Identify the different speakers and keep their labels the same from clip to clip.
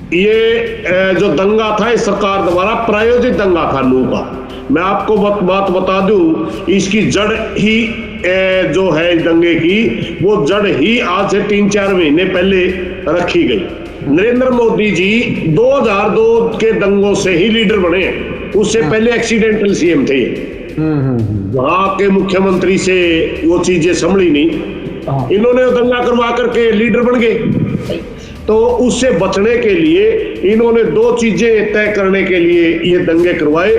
Speaker 1: ये जो दंगा था इस सरकार द्वारा प्रायोजित दंगा था नू का। मैं आपको बात बता दूं, इसकी जड़ ही जो है इस दंगे की, वो जड़ ही आज से 3-4 महीने पहले रखी गई। नरेंद्र मोदी जी 2002 के दंगों से ही लीडर बने हैं, उससे पहले एक्सीडेंटल सीएम थे। वहां के मुख्यमंत्री से वो चीजें संभली नहीं, इन्होंने दंगा करवा करके लीडर बन गए। तो उससे बचने के लिए इन्होंने 2 चीजें तय करने के लिए ये दंगे करवाए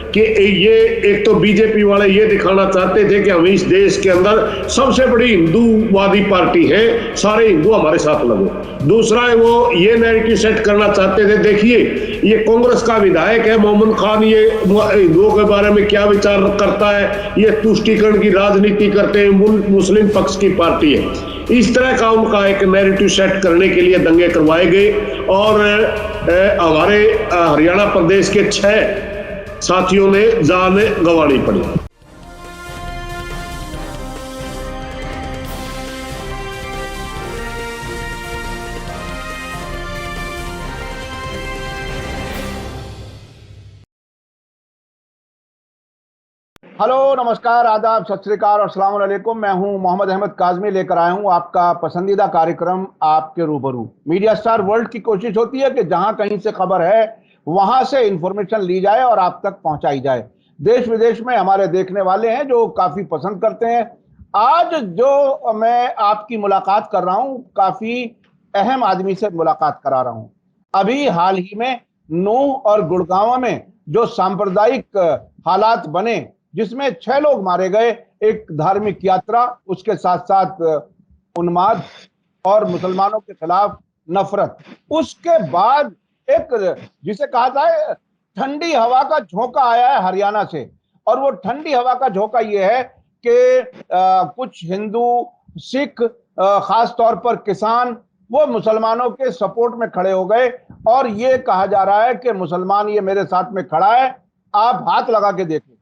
Speaker 1: कि ये एक तो बीजेपी वाले ये दिखाना चाहते थे कि हम इस देश के अंदर सबसे बड़ी हिंदूवादी पार्टी है, सारे हिंदू हमारे साथ लगो। दूसरा है वो ये नैरेटिव सेट करना चाहते थे, देखिए ये कांग्रेस का विधायक है मोहम्मद खान, ये हिंदुओं के बारे में क्या विचार करता है, ये तुष्टीकरण की राजनीति करते हैं, मुस्लिम पक्ष की पार्टी है। इस तरह का उनका एक नैरेटिव सेट करने के लिए दंगे करवाए गए और हमारे हरियाणा प्रदेश के 6 साथियों ने जान गंवानी पड़ी।
Speaker 2: हेलो, नमस्कार, आदाब, सत श्री अकाल और अस्सलाम वालेकुम। मैं हूं मोहम्मद अहमद काज़मी, लेकर आया हूं आपका पसंदीदा कार्यक्रम आपके रूबरू। मीडिया स्टार वर्ल्ड की कोशिश होती है कि जहां कहीं से खबर है वहां से इंफॉर्मेशन ली जाए और आप तक पहुंचाई जाए। देश विदेश में हमारे देखने वाले हैं जो काफी पसंद करते हैं। आज जो मैं आपकी मुलाकात कर रहा हूं, काफी अहम आदमी से मुलाकात करा रहा हूं। अभी हाल ही में नूंह और गुड़गांव में जो सांप्रदायिक हालात बने, जिसमें 6 लोग मारे गए, एक धार्मिक यात्रा, उसके साथ साथ उन्माद और मुसलमानों के खिलाफ नफरत, उसके बाद एक जिसे कहा जाए ठंडी हवा का झोंका आया है हरियाणा से। और वो ठंडी हवा का झोंका ये है कि कुछ हिंदू, सिख, खास तौर पर किसान, वो मुसलमानों के सपोर्ट में खड़े हो गए और ये कहा जा रहा है कि मुसलमान ये मेरे साथ में खड़ा है, आप हाथ लगा के देखो।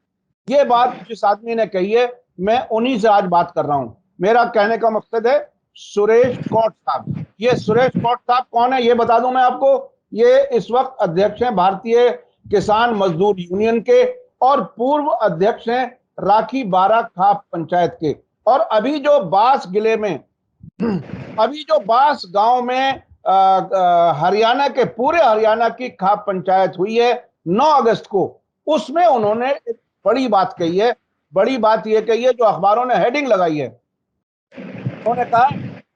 Speaker 2: ये बात जिस आदमी ने कही है, मैं उन्हीं से आज बात कर रहा हूं। मेरा कहने का मकसद है सुरेश कोट साहब। ये सुरेश कोट साहब कौन है ये बता दूं मैं आपको। ये इस वक्त अध्यक्ष हैं भारतीय किसान मजदूर यूनियन के और पूर्व अध्यक्ष हैं राखी बारा खाप पंचायत के। और अभी जो बास जिले में अभी जो बास गांव में हरियाणा के, पूरे हरियाणा की खाप पंचायत हुई है 9 अगस्त को, उसमें उन्होंने एक बड़ी बात कही है। बड़ी बात यह कही है जो अखबारों ने हेडिंग लगाई है। उन्होंने कहा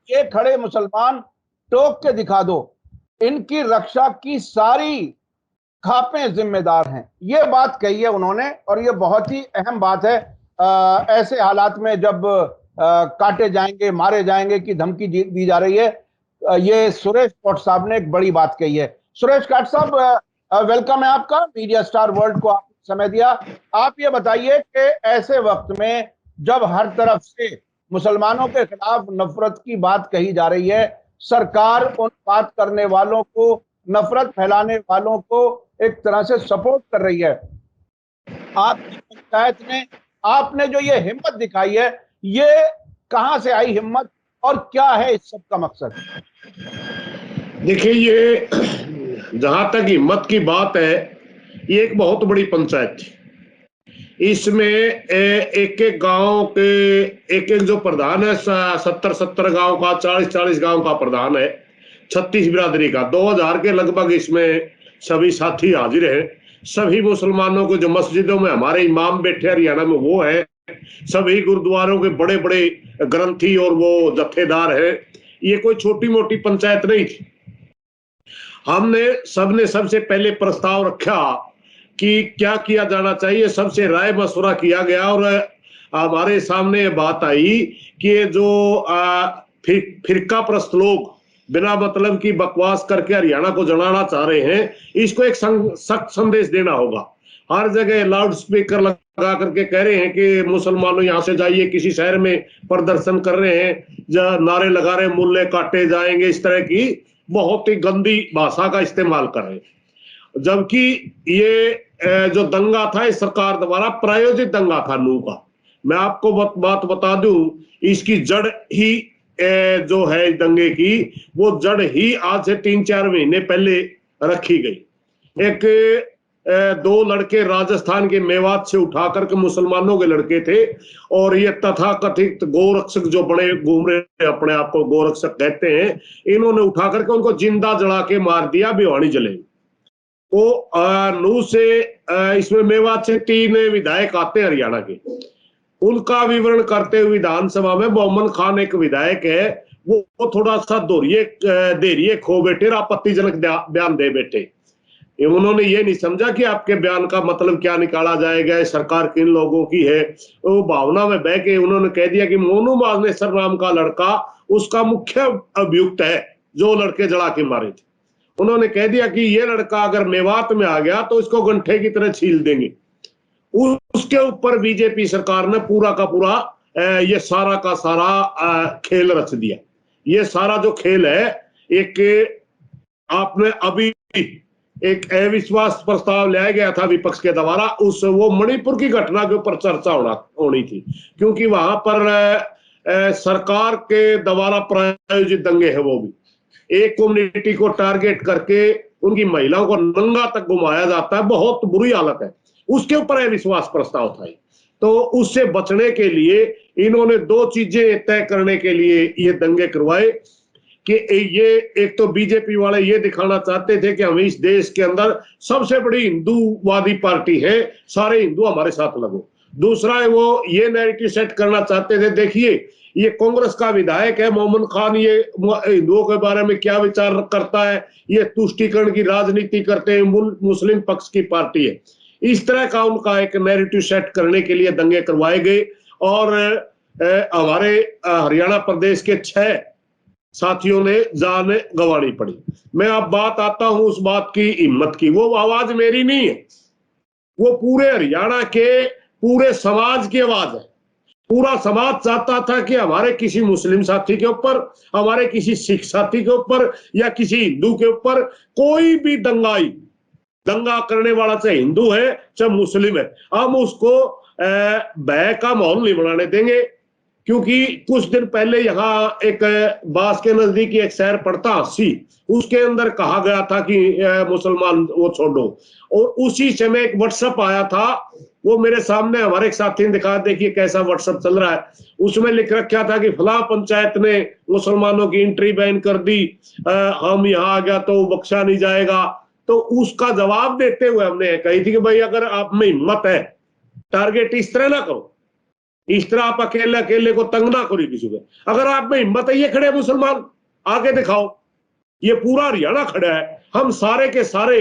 Speaker 2: ये खड़े मुसलमान टोक के दिखा दो, इनकी रक्षा की सारी खापें जिम्मेदार हैं। ये बात कही है उन्होंने और ये बहुत ही अहम बात है। ऐसे हालात में जब काटे जाएंगे, मारे जाएंगे की धमकी दी जा रही है, ये सुरेश कोट साहब ने एक बड़ी बात कही है। सुरेश कोट साहब, वेलकम है आपका, मीडिया स्टार वर्ल्ड को समय दिया। आप ये बताइए कि ऐसे वक्त में जब हर तरफ से मुसलमानों के खिलाफ नफरत की बात कही जा रही है, सरकार उन बात करने वालों को, नफरत फैलाने वालों को एक तरह से सपोर्ट कर रही है, आपकी पंचायत में आपने जो ये हिम्मत दिखाई है, ये कहां से आई हिम्मत और क्या है इस सब का मकसद?
Speaker 1: देखिए, ये जहां तक हिम्मत की बात है, ये एक बहुत बड़ी पंचायत थी। इसमें एक एक गांव के एक एक जो प्रधान है, 70 गांव का, 40 गांव का प्रधान है, 36 बिरादरी का, 2000 के लगभग इसमें सभी साथी हाजिर हैं। सभी मुसलमानों को, जो मस्जिदों में हमारे इमाम बैठे हरियाणा में वो है, सभी गुरुद्वारों के बड़े बड़े ग्रंथी और वो जत्थेदार है। ये कोई छोटी मोटी पंचायत नहीं थी। हमने सबने सबसे पहले प्रस्ताव रखा कि क्या किया जाना चाहिए, सबसे राय मशवरा किया गया और हमारे सामने ये बात आई कि ये जो फिरका प्रस्त लोग बिना मतलब की बकवास करके हरियाणा को जलाना चाह रहे हैं, इसको एक सख्त संदेश देना होगा। हर जगह लाउड स्पीकर लगा करके कह रहे हैं कि मुसलमानों यहां से जाइए, किसी शहर में प्रदर्शन कर रहे हैं, नारे लगा रहे हैं मुल्ले काटे जाएंगे, इस तरह की बहुत ही गंदी भाषा का इस्तेमाल कर रहे हैं। जबकि ये जो दंगा था इस सरकार द्वारा प्रायोजित दंगा था नू का। मैं आपको बात बता दूं, इसकी जड़ ही जो है दंगे की वो जड़ ही आज से 3-4 महीने पहले रखी गई। एक दो लड़के राजस्थान के मेवात से उठा करके मुसलमानों के लड़के थे और ये तथाकथित गोरक्षक जो बड़े घूम रहे अपने आप को गोरक्षक कहते हैं, इन्होंने उठा करके उनको जिंदा जला के मार दिया भिवानी जिले में। वो नू से इसमें मेवात से 3 विधायक आते हैं हरियाणा के, उनका विवरण करते हुए विधानसभा में मोहम्मद खान एक विधायक है, वो थोड़ा सा देरिए खो बैठे, आपत्तिजनक बयान दे बैठे। उन्होंने ये नहीं समझा कि आपके बयान का मतलब क्या निकाला जाएगा, सरकार किन लोगों की है। वो भावना में बह के उन्होंने कह दिया कि मोनू मानेसर नाम का लड़का उसका मुख्य अभियुक्त है जो लड़के जला के मारे थे। उन्होंने कह दिया कि ये लड़का अगर मेवात में आ गया तो इसको गंठे की तरह छील देंगे। उसके ऊपर बीजेपी सरकार ने पूरा का पूरा ये सारा का सारा खेल रच दिया। ये सारा जो खेल है, एक आपने अभी एक अविश्वास प्रस्ताव लाया गया था विपक्ष के द्वारा, वो मणिपुर की घटना के ऊपर चर्चा होनी थी, क्योंकि वहां पर सरकार के द्वारा प्रायोजित दंगे हैं, वो भी एक कम्युनिटी को टारगेट करके उनकी महिलाओं को नंगा तक घुमाया जाता है, बहुत बुरी हालत है। उसके ऊपर अविश्वास प्रस्ताव था। तो उससे बचने के लिए इन्होंने 2 चीजें तय करने के लिए ये दंगे करवाए कि ये एक तो बीजेपी वाले ये दिखाना चाहते थे कि हम इस देश के अंदर सबसे बड़ी हिंदूवादी पार्टी है, सारे हिंदू हमारे साथ लगो। दूसरा है वो ये नैरेटिव सेट करना चाहते थे, देखिए ये कांग्रेस का विधायक है मोहम्मद खान, ये हिंदुओं के बारे में क्या विचार करता है, ये तुष्टीकरण की राजनीति करते हैं, मुस्लिम पक्ष की पार्टी है। इस तरह का उनका एक नैरेटिव सेट करने के लिए दंगे करवाए गए और हमारे हरियाणा प्रदेश के 6 साथियों ने जान गंवानी पड़ी। मैं अब बात आता हूं उस बात की हिम्मत की, वो आवाज मेरी नहीं है, वो पूरे हरियाणा के पूरे समाज की आवाज है। पूरा समाज चाहता था कि हमारे किसी मुस्लिम साथी के ऊपर, हमारे किसी सिख साथी के ऊपर या किसी हिंदू के ऊपर कोई भी दंगा करने वाला चाहे हिंदू है चाहे मुस्लिम है, हम उसको भय का माहौल नहीं बनाने देंगे। क्योंकि कुछ दिन पहले यहाँ एक बास के नजदीक एक शहर पड़ता अस्सी, उसके अंदर कहा गया था कि मुसलमान वो छोड़ो, और उसी समय एक व्हाट्सएप आया था, वो मेरे सामने हमारे एक साथी ने दिखा, देखिए कैसा व्हाट्सएप चल रहा है। उसमें लिख रखा था कि फला पंचायत ने मुसलमानों की एंट्री बैन कर दी, हम यहाँ आ गया तो बख्शा नहीं जाएगा। तो उसका जवाब देते हुए हमने कही थी कि भाई अगर आप में हिम्मत है, टारगेट इस तरह ना करो, इस तरह आप अकेले को तंग ना करो किसी को। अगर आप में हिम्मत है, ये खड़े मुसलमान आगे दिखाओ, ये पूरा हरियाणा खड़ा है, हम सारे के सारे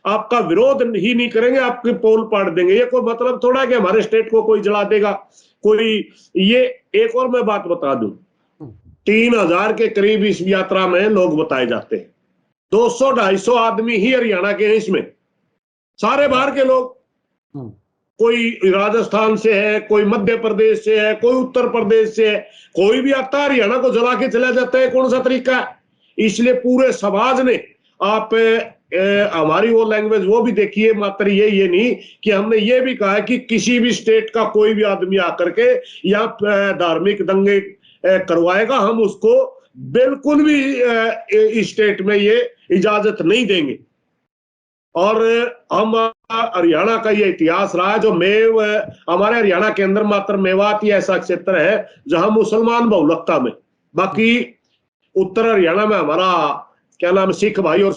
Speaker 1: आपका विरोध ही नहीं करेंगे, आपके पोल पाड़ देंगे। ये कोई मतलब थोड़ा कि हमारे स्टेट को कोई जला देगा कोई। ये एक और मैं बात बता दूं, 3000 के करीब इस यात्रा में लोग बताए जाते हैं, 200-250 आदमी ही हरियाणा के हैं इसमें, सारे बाहर के लोग, कोई राजस्थान से है, कोई मध्य प्रदेश से है, कोई उत्तर प्रदेश से है, कोई भी आता है हरियाणा को जला के चला जाता है। कौन सा तरीका है? इसलिए पूरे समाज ने आप हमारी वो लैंग्वेज वो भी देखिए, मात्र ये नहीं कि हमने ये भी कहा है कि किसी भी स्टेट का कोई भी आदमी आकर के या धार्मिक दंगे करवाएगा, हम उसको बिल्कुल भी इस स्टेट में ये इजाजत नहीं देंगे। और हम हरियाणा का ये इतिहास रहा है, जो हमारे हरियाणा के अंदर मात्र मेवात ही ऐसा क्षेत्र है जहां मुसलमान बहुलकता में, बाकी उत्तर हरियाणा में हमारा क्या नाम सिख भाई और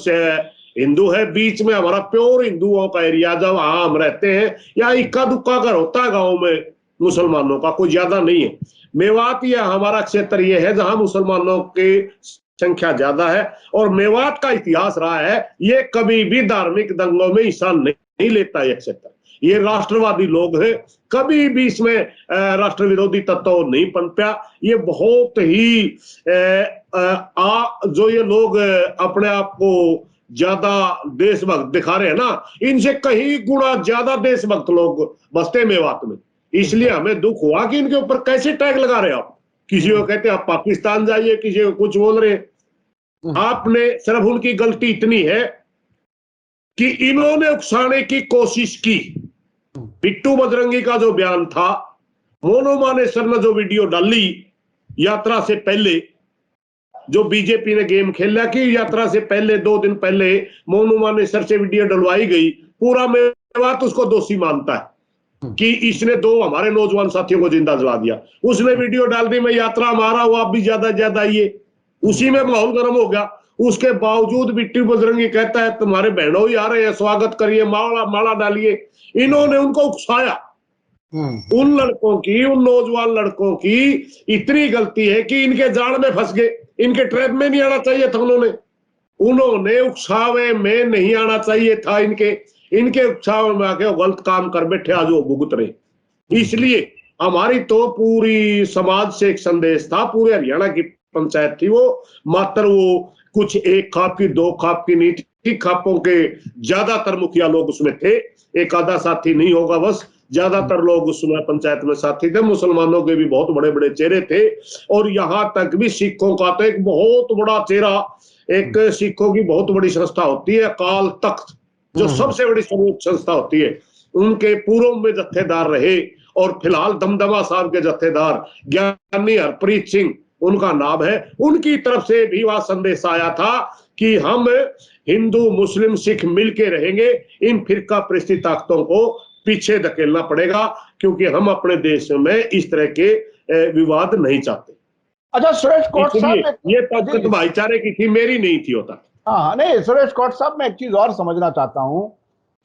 Speaker 1: हिंदू है, बीच में हमारा प्योर हिंदुओं का एरिया जहां हम रहते हैं, या इक्का दुक्का घर होता है गाँव में मुसलमानों का, कोई ज्यादा नहीं है। मेवात या हमारा क्षेत्र ये है जहां मुसलमानों की संख्या ज्यादा है, और मेवात का इतिहास रहा है ये कभी भी धार्मिक दंगों में हिस्सा नहीं लेता ये क्षेत्र। ये राष्ट्रवादी लोग हैं, कभी भी इसमें राष्ट्र विरोधी तत्व नहीं पनपा। ये बहुत ही जो ये लोग अपने आप को ज्यादा देशभक्त दिखा रहे हैं ना, इनसे कहीं गुना ज्यादा देशभक्त लोग बसते मेवात में। इसलिए हमें दुख हुआ कि इनके ऊपर कैसे टैग लगा रहे आप, किसी को कहते हैं आप पाकिस्तान जाइए, किसी को कुछ बोल रहे हैं। आपने सिर्फ उनकी गलती इतनी है कि इन्होंने उकसाने की कोशिश की। बिट्टू बजरंगी का जो बयान था, मोनू मानेसर ने जो वीडियो डाली यात्रा से पहले, जो बीजेपी ने गेम खेला कि यात्रा से पहले 2 दिन पहले मोनू मानेसर से वीडियो डलवाई गई, पूरा मेवात उसको दोषी मानता है कि इसने 2 हमारे नौजवान साथियों को जिंदा जला दिया। उसने वीडियो डाल दी, मैं यात्रा मारा हूं, आप भी ज्यादा ज्यादा आइए। उसी में माहौल गर्म हो गया। उसके बावजूद बिट्टू बजरंगी कहता है तुम्हारे बहनों ही आ रहे हैं, स्वागत करिए, माला माला डालिए। इन्होंने उनको उकसाया। उन लड़कों की, उन नौजवान लड़कों की इतनी गलती है कि इनके जाल में फंस गए, इनके ट्रैप में नहीं आना चाहिए था। उन्होंने उकसावे में नहीं आना चाहिए था, इनके उकसावे में आके गलत काम कर बैठे, आज वो भुगत रहे। इसलिए हमारी तो पूरी समाज से एक संदेश था, पूरे हरियाणा की पंचायत थी वो, मात्र वो कुछ 1 खाप की 2 खाप की नहीं थी, खापों के ज्यादातर मुखिया लोग उसमें थे, एक आधा साथी नहीं होगा बस, ज्यादातर लोग उसमें पंचायत में साथी थे। मुसलमानों के भी बहुत बड़े बड़े चेहरे थे, और यहां तक भी सिखों का तो एक बहुत बड़ा चेहरा, एक सिखों की बहुत बड़ी संस्था होती है अकाल तख्त, जो सबसे बड़ी सर्वोच्च संस्था होती है, उनके पूर्व में जत्थेदार रहे, और फिलहाल दमदमा साहब के जत्थेदार ज्ञानी हरप्रीत सिंह उनका नाम है, उनकी तरफ से भी वह संदेश आया था कि हम हिंदू मुस्लिम सिख मिलके रहेंगे, इन फिरका परिस्थिति ताकतों को पीछे धकेलना पड़ेगा, क्योंकि हम अपने देश में इस तरह के विवाद नहीं चाहते।
Speaker 2: अच्छा सुरेश कोट साहब,
Speaker 1: ये ताकत भाईचारे की थी, मेरी नहीं थी होता।
Speaker 2: हाँ नहीं सुरेश कोट साहब, मैं एक चीज और समझना चाहता हूं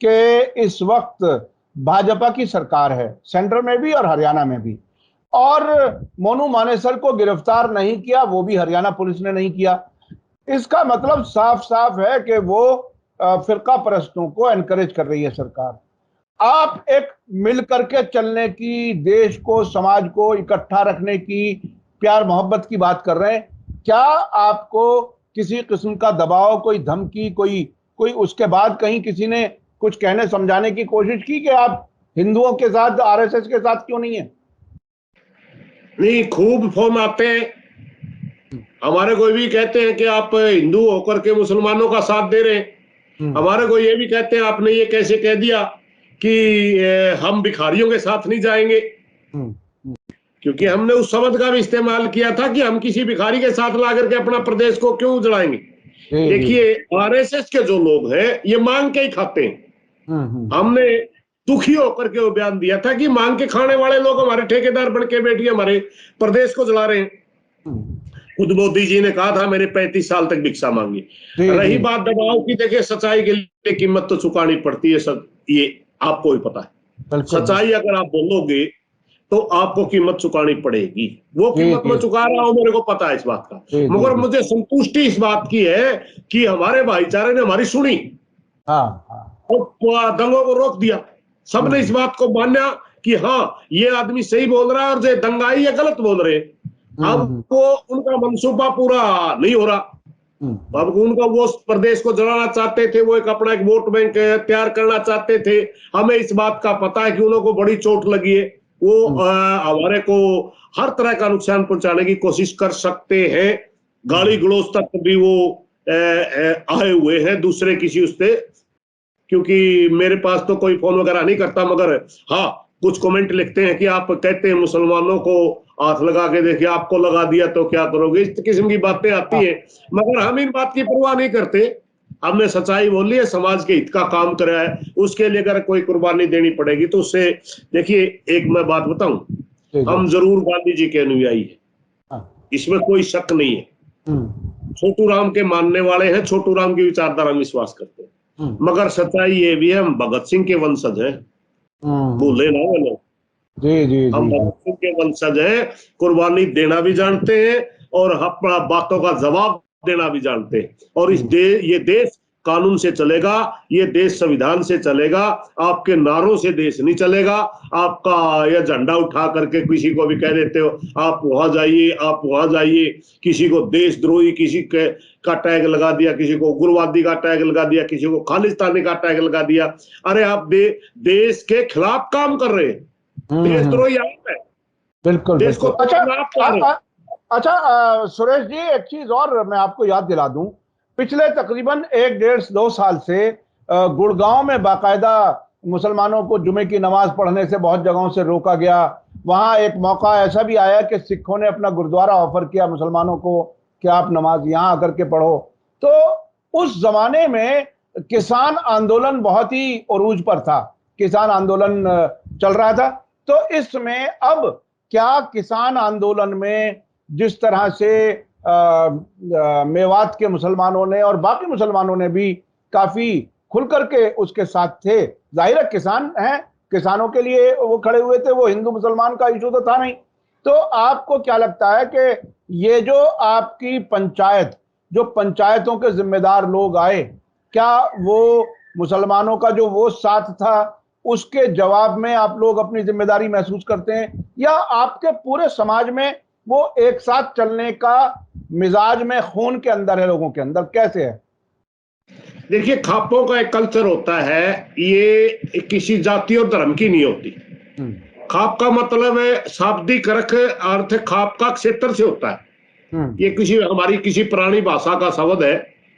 Speaker 2: कि इस वक्त भाजपा की सरकार है, सेंट्रल में भी और हरियाणा में भी, और मोनू मानेसर को गिरफ्तार नहीं किया, वो भी हरियाणा पुलिस ने नहीं किया। इसका मतलब साफ साफ है कि वो फिरका परस्तों को एनकरेज कर रही है सरकार। आप एक मिल करके चलने की, देश को, समाज को इकट्ठा रखने की, प्यार मोहब्बत की बात कर रहे हैं। क्या आपको किसी किस्म का दबाव, कोई धमकी, कोई उसके बाद कहीं किसी ने कुछ कहने समझाने की कोशिश की कि आप हिंदुओं के साथ, आरएसएस के साथ क्यों नहीं है?
Speaker 1: नहीं, खूब फोन आते हैं हमारे, कोई भी कहते हैं कि आप हिंदू होकर के मुसलमानों का साथ दे रहे हैं। हमारे को ये भी कहते हैं आपने ये कैसे कह दिया कि हम भिखारियों के साथ नहीं जाएंगे, क्योंकि हमने उस शब्द का भी इस्तेमाल किया था कि हम किसी भिखारी के साथ ला करके अपना प्रदेश को क्यों उजड़ाएंगे। देखिए आरएसएस के जो लोग हैं ये मांग के ही खाते हैं। हमने दुखी होकर के वो बयान दिया था कि मांग के खाने वाले लोग हमारे ठेकेदार बन के बैठिए, हमारे प्रदेश को जला रहे हैं। खुद मोदी जी ने कहा था मैंने 35 साल तक भिक्षा मांगी। रही बात दबाव की, देखिए सच्चाई के लिए कीमत तो चुकानी पड़ती है, सब ये आपको भी पता है। सच्चाई अगर आप बोलोगे तो आपको कीमत चुकानी पड़ेगी, वो कीमत मैं चुका रहा हूं, मेरे को पता है इस बात का। मगर मुझे संतुष्टि इस बात की है कि हमारे भाईचारे ने हमारी सुनी और दंगों को रोक दिया। सबने इस बात को माना कि हाँ ये आदमी सही बोल रहा है और जो दंगाई है गलत बोल रहे हैं। अब वो उनका मंसूबा पूरा नहीं हो रहा, अब उनका वो प्रदेश को जलाना चाहते थे, वो अपना एक वोट बैंक तैयार करना चाहते थे। हमें इस बात का पता है कि उनको बड़ी चोट लगी है, वो हमारे को हर तरह का नुकसान पहुंचाने की कोशिश कर सकते हैं। गाली गलौज तक भी वो आए हुए हैं दूसरे किसी उससे, क्योंकि मेरे पास तो कोई फोन वगैरह नहीं करता, मगर हाँ कुछ कमेंट लिखते हैं कि आप कहते हैं मुसलमानों को हाथ लगा के देखिए, आपको लगा दिया तो क्या करोगे, इस किस्म की बातें आती हैं। मगर हम इन बात की परवाह नहीं करते, हमने सच्चाई बोली है, समाज के हित का काम करा है, उसके लिए अगर कोई कुर्बानी देनी पड़ेगी तो उससे, देखिए एक मैं बात बताऊं, हम जरूर गांधी जी के अनुयायी है, इसमें कोई शक नहीं है। छोटू राम के मानने वाले हैं, छोटू राम की विचारधारा में विश्वास करते हैं, मगर सच्चाई ये भी है हम भगत सिंह के वंशज हैं, भूले ना वो लोग। हम भगत सिंह के वंशज हैं, कुर्बानी देना भी जानते हैं और अपना बातों का जवाब देना भी जानते हैं। और ये देश कानून से चलेगा, ये देश संविधान से चलेगा, आपके नारों से देश नहीं चलेगा। आपका यह झंडा उठा करके किसी को भी कह देते हो आप वहां जाइए, आप वहां जाइए, किसी को देशद्रोही किसी का टैग लगा दिया, किसी को उग्रवादी का टैग लगा दिया, किसी को खालिस्तानी का टैग लगा दिया। अरे आप देश के खिलाफ काम कर रहे हैं, देशद्रोही आप है,
Speaker 2: बिल्कुल
Speaker 1: देश को
Speaker 2: अच्छा सुरेश जी, एक चीज और मैं आपको याद दिला दूं, पिछले तकरीबन 1-1.5-2 साल से गुड़गांव में बाकायदा मुसलमानों को जुमे की नमाज पढ़ने से बहुत जगहों से रोका गया। वहां एक मौका ऐसा भी आया कि सिखों ने अपना गुरुद्वारा ऑफर किया मुसलमानों को कि आप नमाज यहाँ आकर के पढ़ो। तो उस जमाने में किसान आंदोलन बहुत ही उरूज पर था, किसान आंदोलन चल रहा था। तो इसमें अब क्या किसान आंदोलन में जिस तरह से मेवात के मुसलमानों ने और बाकी मुसलमानों ने भी काफी खुल करके उसके साथ थे, जाहिर है किसान हैं, किसानों के लिए वो खड़े हुए थे, वो हिंदू मुसलमान का इशू तो था नहीं। तो आपको क्या लगता है कि ये जो आपकी पंचायत, जो पंचायतों के जिम्मेदार लोग आए, क्या वो मुसलमानों का जो वो साथ था उसके जवाब में आप लोग अपनी जिम्मेदारी महसूस करते हैं, या आपके पूरे समाज में वो एक साथ चलने का मिजाज में खून के अंदर है, लोगों के अंदर कैसे है?
Speaker 1: देखिए, खापों का एक कल्चर होता है, ये किसी जाति और धर्म की नहीं होती। खाप का मतलब है शाब्दिक अर्थ खाप का क्षेत्र से होता है। ये हमारी किसी पुरानी भाषा का शब्द है,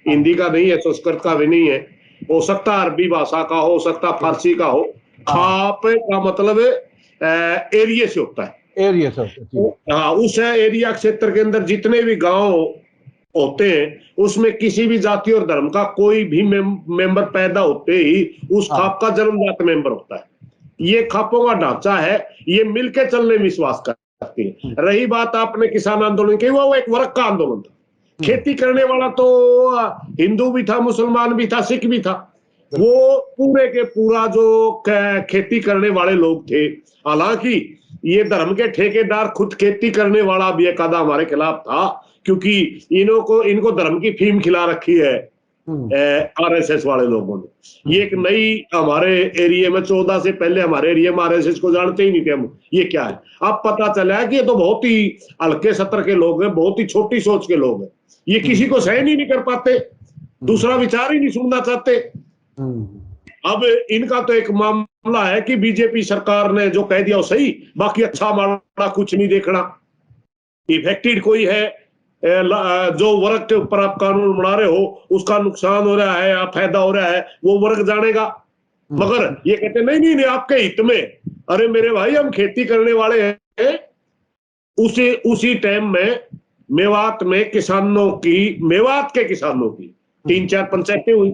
Speaker 1: हिंदी का नहीं है, संस्कृत का भी नहीं है, हो सकता अरबी भाषा का हो सकता फारसी का हो। खाप का मतलब एरिया से होता है,
Speaker 2: एरिया से।
Speaker 1: हाँ, उस एरिया क्षेत्र के अंदर जितने भी गांव होते हैं उसमें किसी भी जाति और धर्म का कोई भी मेंबर पैदा होते ही उस खाप का जन्मजात मेंबर होता है। ये खापों का ढांचा है, ये मिलके चलने में विश्वास करती है। रही बात आपने किसान आंदोलन की, वो एक वर्ग का आंदोलन था। खेती करने वाला तो हिंदू भी था, मुसलमान भी था, सिख भी था। वो पूरे के पूरा जो खेती करने वाले लोग थे। हालांकि ये धर्म के ठेकेदार खुद खेती करने वाला भी एक आधा हमारे खिलाफ था, क्योंकि इनको धर्म की फीम खिला रखी है आरएसएस वाले लोगों ने। ये एक नई हमारे एरिया में 14 से पहले हमारे एरिया में आरएसएस को जानते ही नहीं थे हम, ये क्या है। अब पता चला है कि ये तो बहुत ही हल्के सत्र के लोग हैं, बहुत ही छोटी सोच के लोग हैं, ये किसी को सहन ही नहीं कर पाते, दूसरा विचार ही नहीं सुनना चाहते। अब इनका तो एक मामला है कि बीजेपी सरकार ने जो कह दिया वो सही, बाकी अच्छा माड़ा कुछ नहीं देखना। इफेक्टेड कोई है, जो वर्ग के ऊपर आप कानून बना रहे हो उसका नुकसान हो रहा है या फायदा हो रहा है, वो वर्ग जानेगा। मगर ये कहते नहीं नहीं नहीं आपके हित में। अरे मेरे भाई, हम खेती करने वाले हैं। उसी टाइम में मेवात में मेवात के किसानों की 3-4 पंचायतें हुई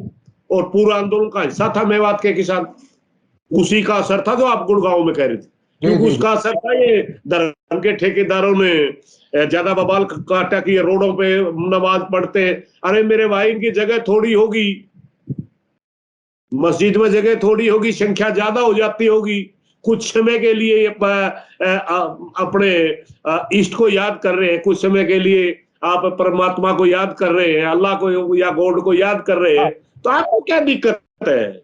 Speaker 1: और पूरा आंदोलन का हिस्सा था मेवात के किसान। उसी का असर था जो आप गुड़गांव में कह रहे थे, क्योंकि उसका असर था ये धर्म के ठेकेदारों ने ज्यादा बवाल काटा कि ये रोडों पे नमाज पढ़ते हैं। अरे मेरे भाई, इनकी जगह थोड़ी होगी, मस्जिद में जगह थोड़ी होगी, संख्या ज्यादा हो जाती होगी। कुछ समय के लिए अपने ईस्ट को याद कर रहे हैं, कुछ समय के लिए आप परमात्मा को याद कर रहे हैं, अल्लाह को या गॉड को याद कर रहे हैं, तो आपको क्या दिक्कत है?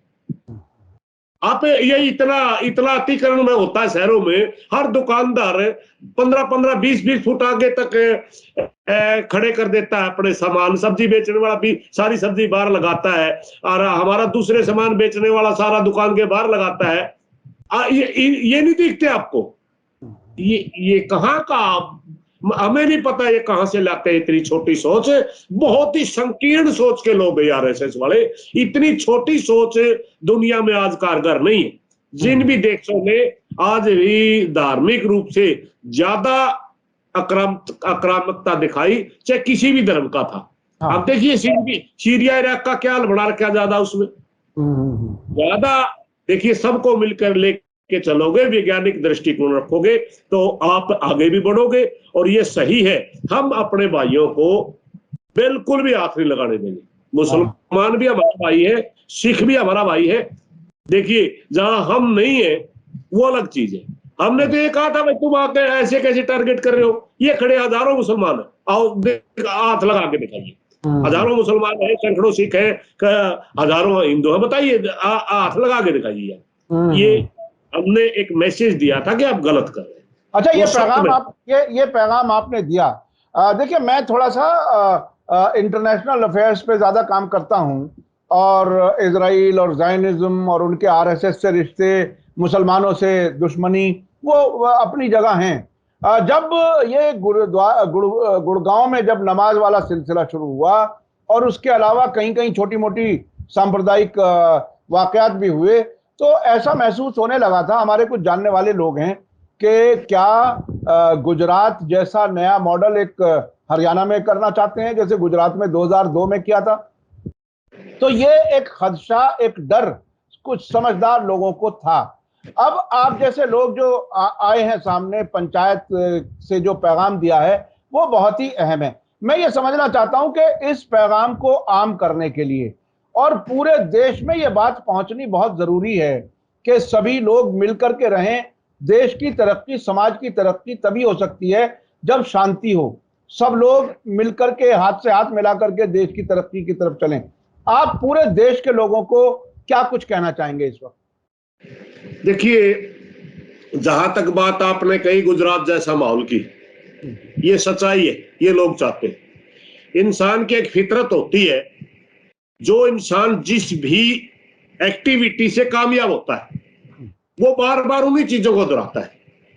Speaker 1: आप ये इतना अतिक्रमण में होता है शहरों में। हर दुकानदार 15-15, 20-20 फुट आगे तक खड़े कर देता है अपने सामान। सब्जी बेचने वाला भी सारी सब्जी बाहर लगाता है, और हमारा दूसरे सामान बेचने वाला सारा दुकान के बाहर लगाता है। ये नहीं दिखते आपको? ये कहाँ का, हमें नहीं पता ये कहां से लाते हैं इतनी छोटी सोच। बहुत ही संकीर्ण सोच के लोग हैं आरएसएस वाले। इतनी छोटी सोच दुनिया में आज कारगर नहीं है। जिन भी देशों ने आज भी धार्मिक रूप से ज्यादा आक्रामकता दिखाई, चाहे किसी भी धर्म का था। अब देखिए सीरिया इराक का क्या हाल बना रखा ज्यादा, उसमें ज्यादा देखिए सबको मिलकर के चलोगे, वैज्ञानिक दृष्टिकोण रखोगे तो आप आगे भी बढ़ोगे। और ये सही है, हम अपने भाइयों को बिल्कुल भी हाथ नहीं लगाने देंगे। मुसलमान भी हमारा भाई है, सिख भी हमारा भाई है। देखिए, जहां हम नहीं है वो अलग चीज है। हमने तो ये कहा था भाई तुम आके ऐसे कैसे टारगेट कर रहे हो, ये खड़े हजारों मुसलमान है, आओ हाथ लगा के दिखाइए। हजारों मुसलमान है, सैकड़ों सिख है, हजारों हिंदू है, बताइए, हाथ लगा के दिखाइए। ये हमने एक मैसेज दिया था कि आप गलत कर रहे हैं।
Speaker 2: अच्छा, ये पैगाम आपने दिया। देखिए, मैं थोड़ा सा इंटरनेशनल अफेयर्स पे ज्यादा काम करता हूं, और इजराइल और ज़ायनिज्म और उनके आरएसएस से रिश्ते, मुसलमानों से दुश्मनी, वो अपनी जगह हैं। जब ये गुड़गांव में जब नमाज वाला सिलसिला शुरू हुआ, और उसके अलावा कहीं कहीं छोटी मोटी सांप्रदायिक वाकयात भी हुए, तो ऐसा महसूस होने लगा था, हमारे कुछ जानने वाले लोग हैं, कि क्या गुजरात जैसा नया मॉडल एक हरियाणा में करना चाहते हैं, जैसे गुजरात में 2002 में किया था। तो ये एक खदशा, एक डर कुछ समझदार लोगों को था। अब आप जैसे लोग जो आए हैं सामने, पंचायत से जो पैगाम दिया है वो बहुत ही अहम है। मैं ये समझना चाहता हूं कि इस पैगाम को आम करने के लिए और पूरे देश में ये बात पहुंचनी बहुत जरूरी है कि सभी लोग मिलकर के रहें। देश की तरक्की, समाज की तरक्की तभी हो सकती है जब शांति हो, सब लोग मिलकर के हाथ से हाथ मिलाकर के देश की तरक्की की तरफ चलें। आप पूरे देश के लोगों को क्या कुछ कहना चाहेंगे इस वक्त?
Speaker 1: देखिए, जहां तक बात आपने कही गुजरात जैसा माहौल की, ये सच्चाई है। ये लोग चाहते हैं। इंसान की एक फितरत होती है, जो इंसान जिस भी एक्टिविटी से कामयाब होता है वो बार बार उन्हीं चीजों को दोहराता है।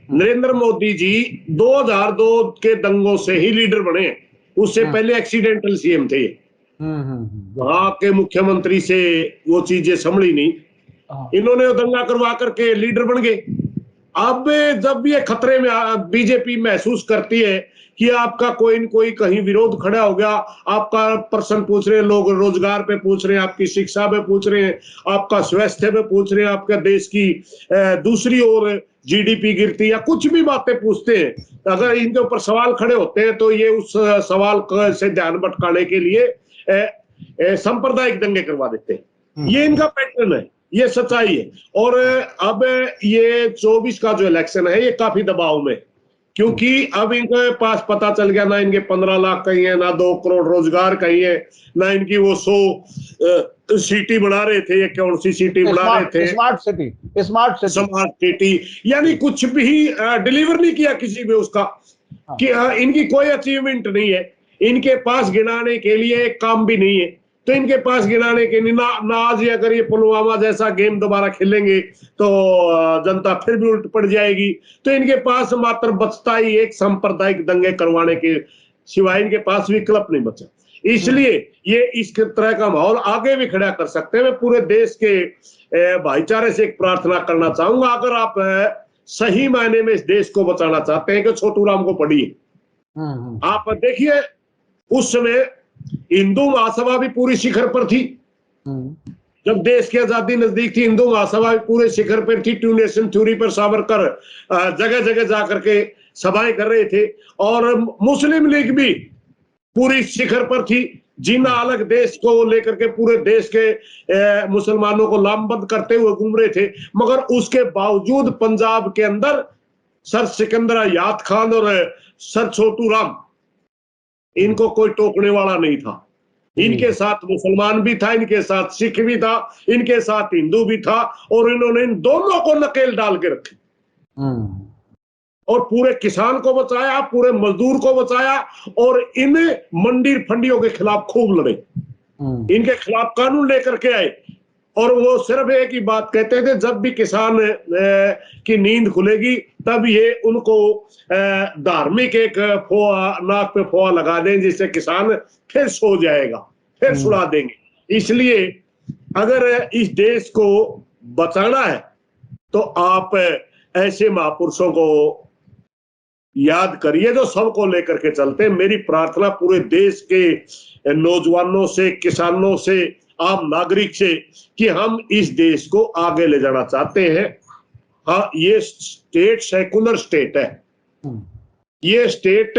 Speaker 1: नरेंद्र मोदी जी 2002 के दंगों से ही लीडर बने हैं, उससे पहले एक्सीडेंटल सीएम थे। वहां के मुख्यमंत्री से वो चीजें संभली नहीं, इन्होंने दंगा करवा करके लीडर बन गए। अब जब ये खतरे में बीजेपी महसूस करती है कि आपका कोई न कोई कहीं विरोध खड़ा हो गया, आपका प्रश्न पूछ रहे हैं लोग, रोजगार पे पूछ रहे हैं, आपकी शिक्षा पे पूछ रहे हैं, आपका स्वास्थ्य पे पूछ रहे हैं, आपका देश की दूसरी ओर जीडीपी गिरती या कुछ भी बातें पूछते हैं, अगर इनके ऊपर सवाल खड़े होते हैं तो ये उस सवाल से ध्यान भटकाने के लिए सांप्रदायिक दंगे करवा देते हैं। ये इनका पैटर्न है, ये सच्चाई है। और अब ये 24 का जो इलेक्शन है ये काफी दबाव में, क्योंकि अब इनके पास पता चल गया ना इनके 15 लाख कहीं है, ना 2 करोड़ रोजगार कहीं है, ना इनकी वो 100 सिटी बना रहे थे, ये कौन सी सिटी बना रहे थे, स्मार्ट सिटी, यानी कुछ भी डिलीवर नहीं किया किसी में उसका। कि इनकी कोई अचीवमेंट नहीं है, इनके पास गिनाने के लिए एक काम भी नहीं है। तो इनके पास गिनाने के लिए ना आज अगर ये पुलवामा जैसा गेम दोबारा खेलेंगे तो जनता फिर भी उल्ट पड़ जाएगी। तो इनके पास मात्र बचता ही एक सांप्रदायिक दंगे करवाने के सिवाय इनके पास विकल्प नहीं बचा। इसलिए ये इस तरह का माहौल आगे भी खड़ा कर सकते हैं। मैं पूरे देश के भाईचारे से एक प्रार्थना करना चाहूंगा, अगर आप सही मायने में इस देश को बचाना चाहते हैं कि छोटू राम को पढ़िए। आप देखिए, उस समय हिंदू महासभा भी पूरी शिखर पर थी। जब देश की आजादी नजदीक थी, हिंदू महासभा भी पूरे शिखर पर थी। 2 नेशन थ्योरी पर सावरकर जगह जगह जाकर के सभाएं कर रहे थे, और मुस्लिम लीग भी पूरी शिखर पर थी। जिन्ना अलग देश को लेकर के पूरे देश के मुसलमानों को लामबंद करते हुए घूम रहे थे, मगर उसके बावजूद पंजाब के अंदर सर सिकंदर आयात खान और सर छोटू राम, इनको कोई टोकने वाला नहीं था। इनके साथ मुसलमान भी था, इनके साथ सिख भी था, इनके साथ हिंदू भी था, और इन्होंने इन दोनों को नकेल डाल के रखी और पूरे किसान को बचाया, पूरे मजदूर को बचाया, और इन मंडी फंडियों के खिलाफ खूब लड़े, इनके खिलाफ कानून लेकर के आए। और वो सिर्फ एक ही बात कहते थे, जब भी किसान की नींद खुलेगी तब ये उनको धार्मिक एक नाक पे फोआ लगा दें, जिससे किसान फिर सो जाएगा, फिर सुला देंगे। इसलिए अगर इस देश को बचाना है तो आप ऐसे महापुरुषों को याद करिए जो सबको लेकर के चलते हैं। मेरी प्रार्थना पूरे देश के नौजवानों से, किसानों से, आम नागरिक से, कि हम इस देश को आगे ले जाना चाहते हैं। हाँ, ये स्टेट सेकुलर स्टेट है। ये स्टेट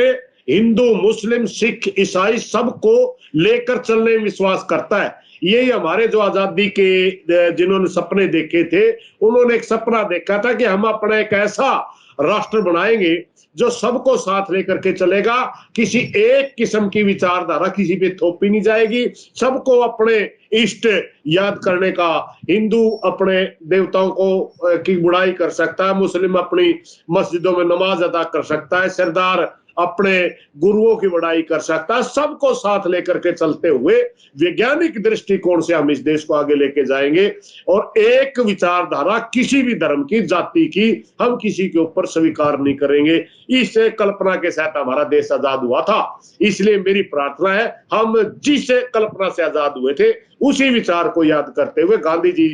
Speaker 1: हिंदू, मुस्लिम, सिख, ईसाई सबको लेकर चलने में विश्वास करता है। यही हमारे जो आजादी के जिन्होंने सपने देखे थे, उन्होंने एक सपना देखा था कि हम अपना एक ऐसा राष्ट्र बनाएंगे जो सबको साथ लेकर के चलेगा। किसी एक किस्म की विचारधारा किसी पे थोपी नहीं जाएगी। सबको अपने इष्ट याद करने का, हिंदू अपने देवताओं को की बुराई कर सकता है, मुस्लिम अपनी मस्जिदों में नमाज अदा कर सकता है, सरदार अपने गुरुओं की बड़ाई कर सकता है। सबको साथ लेकर के चलते हुए वैज्ञानिक दृष्टिकोण से हम इस देश को आगे लेके जाएंगे, और एक विचारधारा किसी भी धर्म की, जाति की हम किसी के ऊपर स्वीकार नहीं करेंगे। इस कल्पना के साथ हमारा देश आजाद हुआ था। इसलिए मेरी प्रार्थना है, हम जिस कल्पना से आजाद हुए थे उसी विचार को याद करते हुए गांधी जी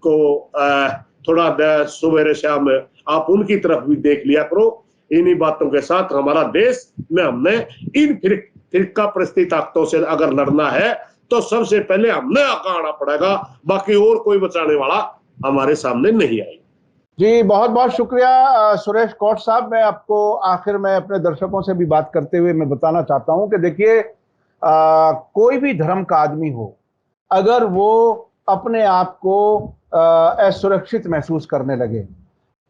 Speaker 1: को थोड़ा सवेरे शाम आप उनकी तरफ भी देख लिया करो। इन्हीं बातों के साथ हमारा देश में हमने इन फिरका परस्ती ताकतों से अगर लड़ना है तो सबसे पहले हमने आगे आना पड़ेगा, बाकी और कोई बचाने वाला हमारे सामने नहीं आएगा।
Speaker 2: जी बहुत बहुत शुक्रिया सुरेश कोट साहब। मैं आपको आखिर में अपने दर्शकों से भी बात करते हुए मैं बताना चाहता हूं कि देखिए कोई भी धर्म का आदमी हो, अगर वो अपने आप को असुरक्षित महसूस करने लगे,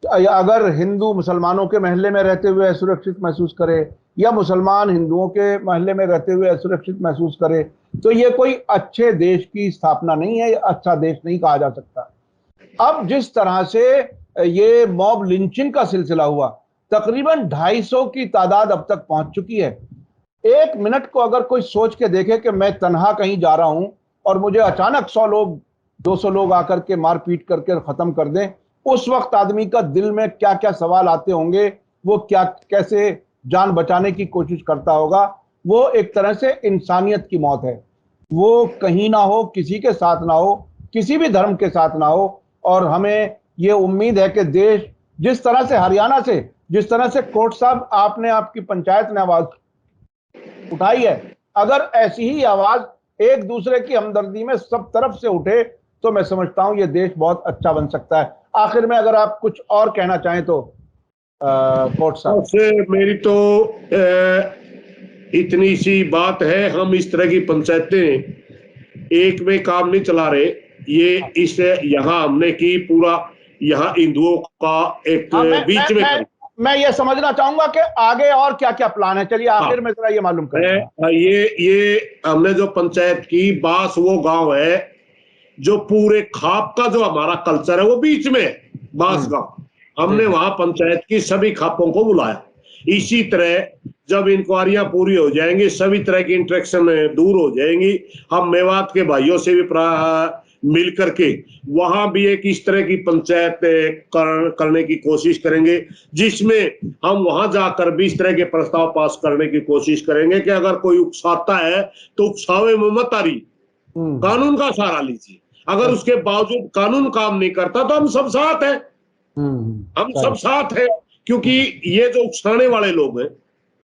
Speaker 2: अगर हिंदू मुसलमानों के महल्ले में रहते हुए असुरक्षित महसूस करे या मुसलमान हिंदुओं के महल्ले में रहते हुए असुरक्षित महसूस करे, तो ये कोई अच्छे देश की स्थापना नहीं है, अच्छा देश नहीं कहा जा सकता। अब जिस तरह से ये मॉब लिंचिंग का सिलसिला हुआ, तकरीबन 250 की तादाद अब तक पहुंच चुकी है। एक मिनट को अगर कोई सोच के देखे कि मैं तन्हा कहीं जा रहा हूं और मुझे अचानक 100 लोग 200 लोग आकर के मार पीट करके खत्म कर दें, उस वक्त आदमी का दिल में क्या क्या सवाल आते होंगे, वो क्या कैसे जान बचाने की कोशिश करता होगा। वो एक तरह से इंसानियत की मौत है। वो कहीं ना हो, किसी के साथ ना हो, किसी भी धर्म के साथ ना हो। और हमें ये उम्मीद है कि देश जिस तरह से हरियाणा से, जिस तरह से कोट साहब आपने आपकी पंचायत ने आवाज उठाई है, अगर ऐसी ही आवाज एक दूसरे की हमदर्दी में सब तरफ से उठे तो मैं समझता हूं ये देश बहुत अच्छा बन सकता है। आखिर में अगर आप कुछ और कहना चाहें तो कोट साहब।
Speaker 1: मेरी तो इतनी सी बात है, हम इस तरह की पंचायतें एक में काम नहीं चला रहे। ये इस यहाँ हमने की पूरा यहाँ हिंदुओं का एक बीच में
Speaker 2: मैं ये समझना चाहूंगा कि आगे और क्या क्या प्लान है। चलिए आखिर में जरा ये मालूम करें।
Speaker 1: ये हमने जो पंचायत की, बास वो गांव है जो पूरे खाप का जो हमारा कल्चर है वो बीच में है, बास गांव। हमने वहां पंचायत की सभी खापों को बुलाया। इसी तरह जब इंक्वायरियां पूरी हो जाएंगी, सभी तरह की इंटरेक्शन दूर हो जाएंगी, हम मेवात के भाइयों से भी मिल करके वहां भी एक इस तरह की पंचायत करने की कोशिश करेंगे, जिसमें हम वहां जाकर भी इस तरह के प्रस्ताव पास करने की कोशिश करेंगे कि अगर कोई उकसाता है तो उकसावे में मत आरी, कानून का सहारा लीजिए। अगर उसके बावजूद कानून काम नहीं करता तो हम सब साथ हैं, हम सब साथ हैं। क्योंकि ये जो उकसाने वाले लोग हैं,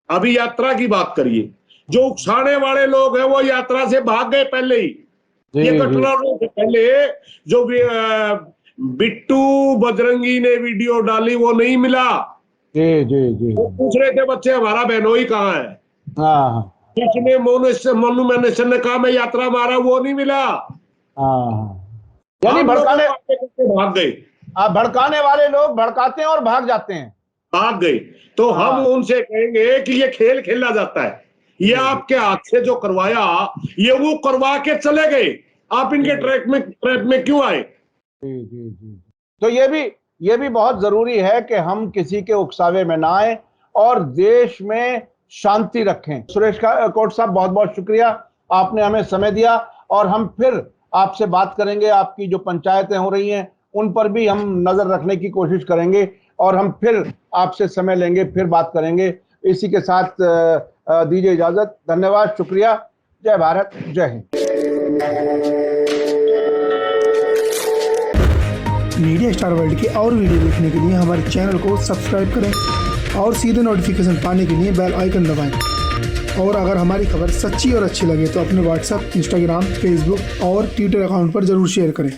Speaker 1: अभी यात्रा की बात करिए, जो उकसाने वाले लोग हैं वो यात्रा से भाग गए पहले ही। ये घटना से पहले जो बिट्टू बजरंगी ने वीडियो डाली वो नहीं मिला।
Speaker 2: जी
Speaker 1: वो पूछ रहे थे बच्चे हमारा बहनोई कहाँ है। किसने मनु मैनेशन ने कहा मैं यात्रा मारा, वो नहीं मिला।
Speaker 2: यानी भड़काने
Speaker 1: भाग गए।
Speaker 2: भड़काने वाले लोग भड़काते हैं और भाग जाते हैं, भाग
Speaker 1: गए। तो हम उनसे कहेंगे कि ये खेल खेला जाता है, ये आपके हाथ से जो करवाया ये वो करवा के चले गए, आप इनके ट्रैप में क्यों आए।
Speaker 2: जी। तो ये भी बहुत जरूरी है कि हम किसी के उकसावे में ना आए और देश में शांति रखें। सुरेश कोट साहब बहुत बहुत शुक्रिया, आपने हमें समय दिया और हम फिर आपसे बात करेंगे। आपकी जो पंचायतें हो रही हैं उन पर भी हम नजर रखने की कोशिश करेंगे और हम फिर आपसे समय लेंगे, फिर बात करेंगे। इसी के साथ दीजिए इजाजत। धन्यवाद, शुक्रिया। जय भारत, जय हिंद।
Speaker 3: मीडिया स्टार वर्ल्ड के और वीडियो देखने के लिए हमारे चैनल को सब्सक्राइब करें और सीधे नोटिफिकेशन पाने के लिए बेल आइकन दबाएं। और अगर हमारी खबर सच्ची और अच्छी लगे तो अपने व्हाट्सएप, इंस्टाग्राम, फेसबुक और ट्विटर अकाउंट पर जरूर शेयर करें।